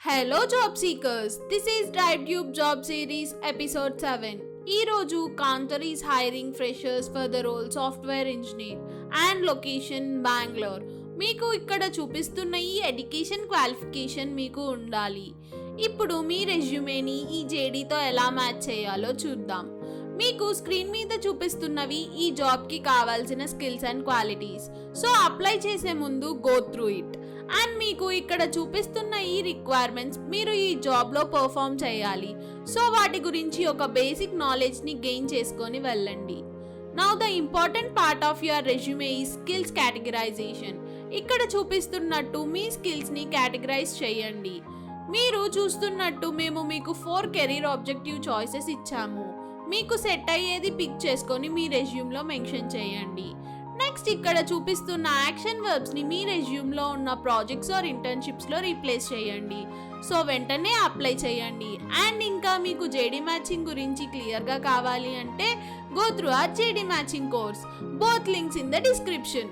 Hello job seekers, this is DriveTube Job Series episode 7. ఈ రోజు కాంతర్ is hiring freshers for the role software engineer and location Bangalore. మీకు ఇక్కడ చూపిస్తున్న ఈ education qualification మీకు ఉండాలి. ఇప్పుడు మీ రెజ్యూమేని ఈ జేడీతో ఎలా మ్యాచ్ చేయాలో చూద్దాం. మీకు స్క్రీన్ మీద చూపిస్తున్నవి ఈ జాబ్కి కావాల్సిన skills and qualities. So apply చేసే ముందు గో త్రూ ఇట్. అండ్ మీకు ఇక్కడ చూపిస్తున్న ఈ రిక్వైర్మెంట్స్ మీరు ఈ జాబ్లో పర్ఫామ్ చేయాలి. సో వాటి గురించి ఒక బేసిక్ నాలెడ్జ్ని గెయిన్ చేసుకొని వెళ్ళండి. Now the important part of your resume ఈ స్కిల్స్ కేటగిరైజేషన్. ఇక్కడ చూపిస్తున్నట్టు మీ స్కిల్స్ని కేటగిరైజ్ చేయండి. మీరు చూస్తున్నట్టు మేము మీకు 4 కెరీర్ ఆబ్జెక్టివ్ చాయిసెస్ ఇచ్చాము. మీకు సెట్ అయ్యేది పిక్ చేసుకొని మీ రెజ్యూమ్లో మెన్షన్ చేయండి. నెక్స్ట్ ఇక్కడ చూపిస్తున్న యాక్షన్ వర్బ్స్ని మీ రెజ్యూమ్లో ఉన్న ప్రాజెక్ట్స్ ఆర్ ఇంటర్న్షిప్స్లో రీప్లేస్ చేయండి. సో వెంటనే అప్లై చేయండి. అండ్ ఇంకా మీకు జేడీ మ్యాచింగ్ గురించి క్లియర్గా కావాలి అంటే go through our JD matching course. Both links in the description.